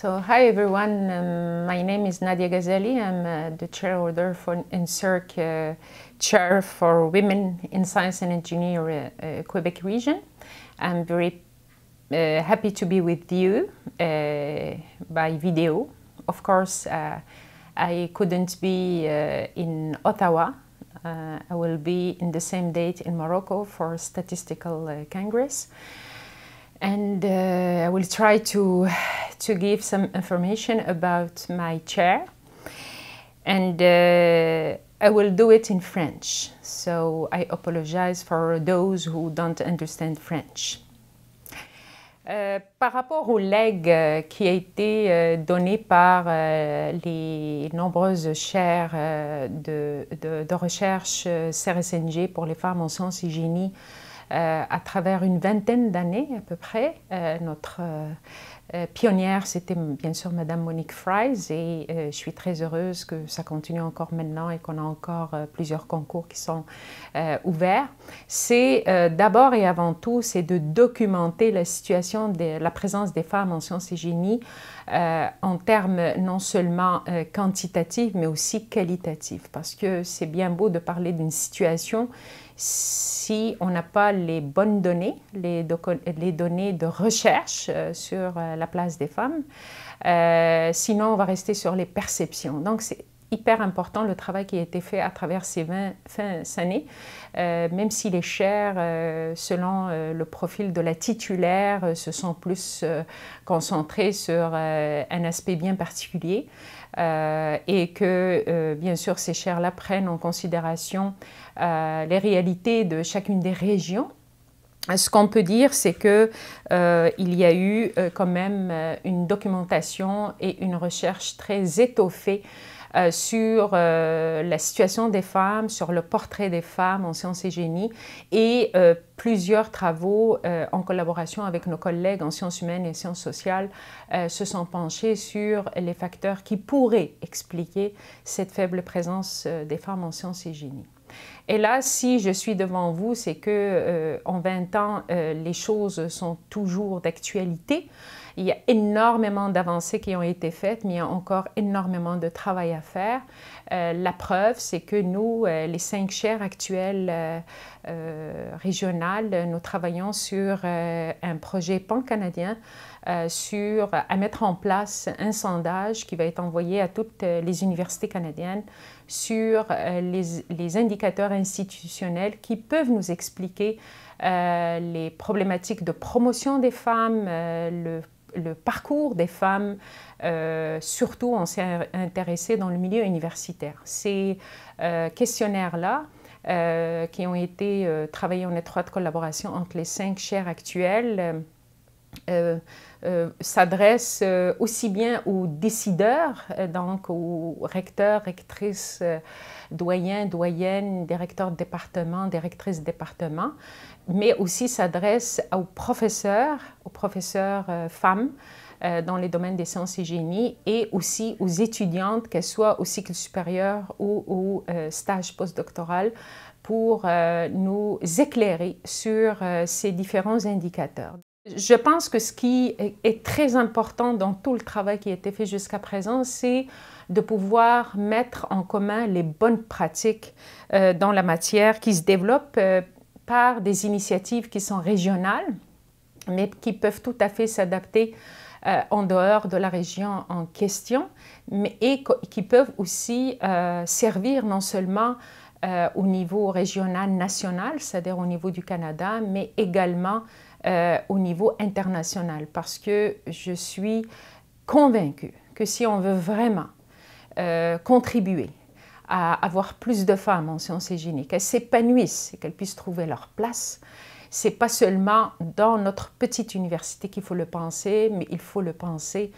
So, hi everyone, my name is Nadia Ghazali. I'm the chairholder for NSERC Chair for Women in Science and Engineering Quebec region. I'm very happy to be with you by video. Of course, I couldn't be in Ottawa. I will be in the same date in Morocco for Statistical Congress. And I will try to give some information about my chair, and I will do it in French, so I apologize for those who don't understand French. Par rapport au legs qui a été donné par les nombreuses chaires de recherche CRSNG pour les femmes en sciences et génie, à travers une vingtaine d'années à peu près. Notre pionnière, c'était bien sûr Madame Monique Fries, et je suis très heureuse que ça continue encore maintenant et qu'on a encore plusieurs concours qui sont ouverts. C'est d'abord et avant tout, c'est de documenter la situation de la présence des femmes en sciences et génie en termes non seulement quantitatifs, mais aussi qualitatifs, parce que c'est bien beau de parler d'une situation si on n'a pas les bonnes données, les données de recherche sur la place des femmes. Sinon, on va rester sur les perceptions. Donc, c'est hyper important le travail qui a été fait à travers ces 20 années, même si les chaires, selon le profil de la titulaire, se sont plus concentrées sur un aspect bien particulier. Et que, bien sûr, ces chaires-là prennent en considération les réalités de chacune des régions. Ce qu'on peut dire, c'est qu'il y a eu quand même une documentation et une recherche très étoffée sur la situation des femmes, sur le portrait des femmes en sciences et génie, et plusieurs travaux en collaboration avec nos collègues en sciences humaines et sciences sociales se sont penchés sur les facteurs qui pourraient expliquer cette faible présence des femmes en sciences et génie. Et là, si je suis devant vous, c'est que en 20 ans, les choses sont toujours d'actualité. Il y a énormément d'avancées qui ont été faites, mais il y a encore énormément de travail à faire. La preuve, c'est que nous, les 5 chaires actuelles régionales, nous travaillons sur un projet pan-canadien à mettre en place un sondage qui va être envoyé à toutes les universités canadiennes sur les indicateurs institutionnels qui peuvent nous expliquer les problématiques de promotion des femmes, le parcours des femmes, surtout on s'est intéressé dans le milieu universitaire. Ces questionnaires-là, qui ont été travaillés en étroite collaboration entre les 5 chaires actuelles, s'adressent aussi bien aux décideurs, donc aux recteurs, rectrices, doyens, doyennes, directeurs de département, directrices de département, mais aussi s'adressent aux professeurs femmes dans les domaines des sciences et génie, et aussi aux étudiantes, qu'elles soient au cycle supérieur ou au stage postdoctoral, pour nous éclairer sur ces différents indicateurs. Je pense que ce qui est très important dans tout le travail qui a été fait jusqu'à présent, c'est de pouvoir mettre en commun les bonnes pratiques dans la matière qui se développent par des initiatives qui sont régionales, mais qui peuvent tout à fait s'adapter en dehors de la région en question, et qui peuvent aussi servir non seulement au niveau régional, national, c'est-à-dire au niveau du Canada, mais également au niveau international, parce que je suis convaincue que si on veut vraiment contribuer à avoir plus de femmes en sciences et génie, qu'elles s'épanouissent et qu'elles puissent trouver leur place, c'est pas seulement dans notre petite université qu'il faut le penser, mais il faut le penser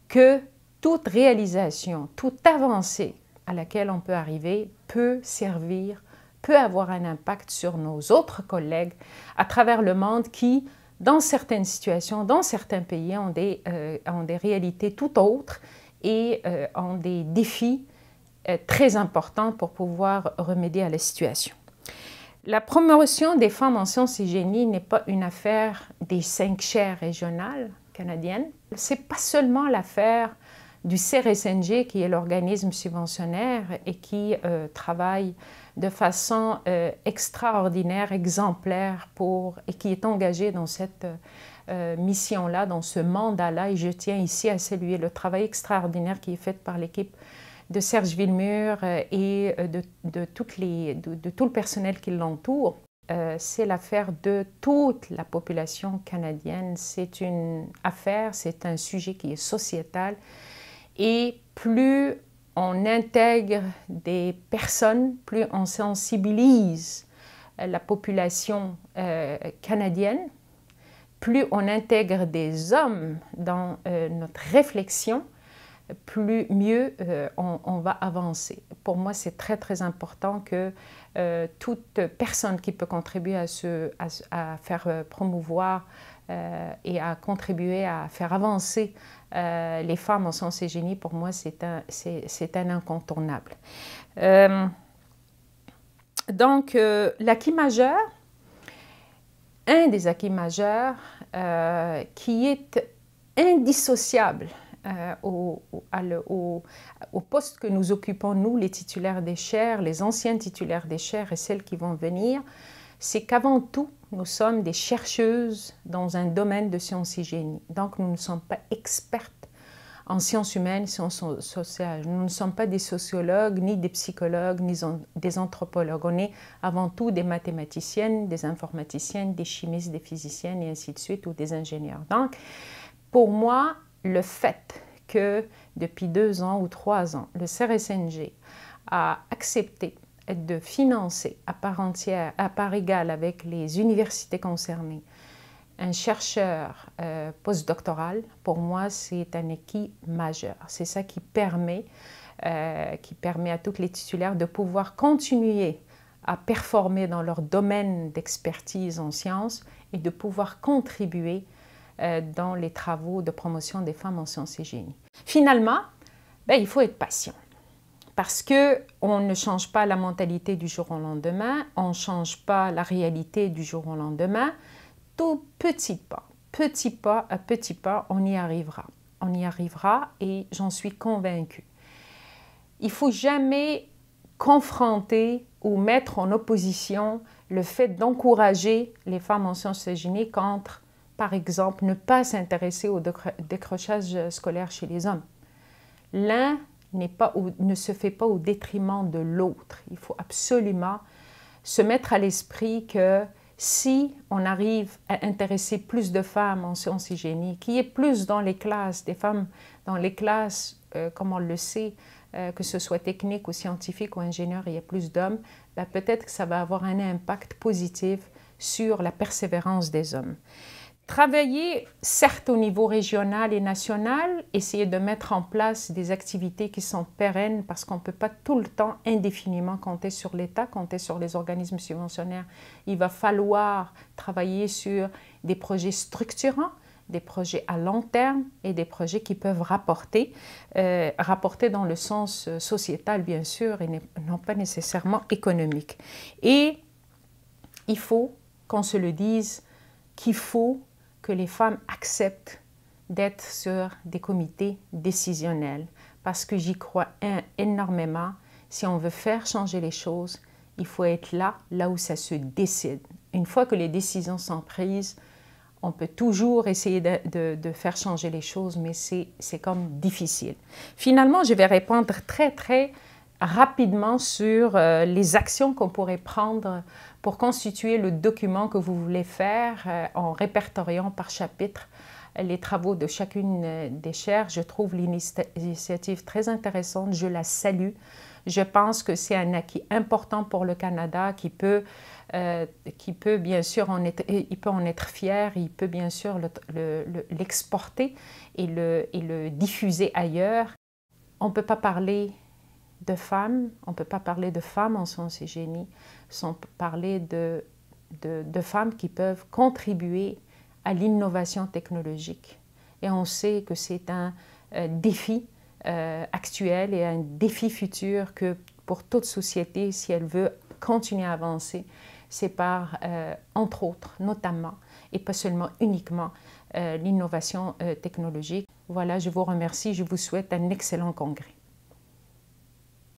que toute réalisation, toute avancée à laquelle on peut arriver peut servir, peut avoir un impact sur nos autres collègues à travers le monde qui, dans certaines situations, dans certains pays, ont des réalités tout autres et ont des défis très importants pour pouvoir remédier à la situation. La promotion des femmes en sciences et génie n'est pas une affaire des 5 chaires régionales canadiennes, Ce n'est pas seulement l'affaire du CRSNG, qui est l'organisme subventionnaire et qui travaille de façon extraordinaire, exemplaire, et qui est engagé dans cette mission-là, dans ce mandat-là. Et je tiens ici à saluer le travail extraordinaire qui est fait par l'équipe de Serge Villemur et de tout le personnel qui l'entoure. C'est l'affaire de toute la population canadienne. C'est une affaire, c'est un sujet qui est sociétal. Et plus on intègre des personnes, plus on sensibilise la population canadienne, plus on intègre des hommes dans notre réflexion, mieux on va avancer. Pour moi, c'est très, très important que toute personne qui peut contribuer à faire promouvoir et à contribuer à faire avancer les femmes en sciences et génie, pour moi, c'est un incontournable. Donc, l'acquis majeur, un des acquis majeurs qui est indissociable au poste que nous occupons, nous, les titulaires des chaires, les anciens titulaires des chaires et celles qui vont venir, c'est qu'avant tout, nous sommes des chercheuses dans un domaine de sciences et génie. Donc, nous ne sommes pas expertes en sciences humaines, sciences sociales. Nous ne sommes pas des sociologues, ni des psychologues, ni des anthropologues. On est avant tout des mathématiciennes, des informaticiennes, des chimistes, des physiciennes et ainsi de suite, ou des ingénieurs. Donc, pour moi, le fait que depuis 2 ans ou 3 ans, le CRSNG a accepté de financer à part entière, à part égale avec les universités concernées, un chercheur postdoctoral, pour moi, c'est un acquis majeur. C'est ça qui permet à toutes les titulaires de pouvoir continuer à performer dans leur domaine d'expertise en sciences et de pouvoir contribuer dans les travaux de promotion des femmes en sciences et génie. Finalement, il faut être patient. Parce qu'on ne change pas la mentalité du jour au lendemain, on ne change pas la réalité du jour au lendemain. Tout petit pas à petit pas, on y arrivera. On y arrivera et j'en suis convaincue. Il ne faut jamais confronter ou mettre en opposition le fait d'encourager les femmes en sciences et génie contre, par exemple, ne pas s'intéresser au décrochage scolaire chez les hommes. L'un ne se fait pas au détriment de l'autre. Il faut absolument se mettre à l'esprit que si on arrive à intéresser plus de femmes en sciences et génie, qu'il y ait plus dans les classes, des femmes dans les classes, comme on le sait, que ce soit technique ou scientifique ou ingénieur, il y a plus d'hommes, peut-être que ça va avoir un impact positif sur la persévérance des hommes. Travailler, certes, au niveau régional et national, essayer de mettre en place des activités qui sont pérennes parce qu'on ne peut pas tout le temps indéfiniment compter sur l'État, compter sur les organismes subventionnaires. Il va falloir travailler sur des projets structurants, des projets à long terme et des projets qui peuvent rapporter dans le sens sociétal, bien sûr, et non pas nécessairement économique. Et il faut qu'on se le dise qu'il faut que les femmes acceptent d'être sur des comités décisionnels parce que j'y crois énormément. Si on veut faire changer les choses, il faut être là où ça se décide. Une fois que les décisions sont prises, on peut toujours essayer de faire changer les choses, mais c'est comme difficile. Finalement, je vais répondre très, très rapidement sur les actions qu'on pourrait prendre pour constituer le document que vous voulez faire en répertoriant par chapitre les travaux de chacune des chaires. Je trouve l'initiative très intéressante, je la salue. Je pense que c'est un acquis important pour le Canada qui peut bien sûr en être fier, il peut bien sûr l'exporter et le diffuser ailleurs. On ne peut pas parler de femmes, on ne peut pas parler de femmes en sciences et génie sans parler de femmes qui peuvent contribuer à l'innovation technologique. Et on sait que c'est un défi actuel et un défi futur que pour toute société, si elle veut continuer à avancer, c'est par, entre autres, notamment, et pas seulement uniquement, l'innovation technologique. Voilà, je vous remercie, je vous souhaite un excellent congrès.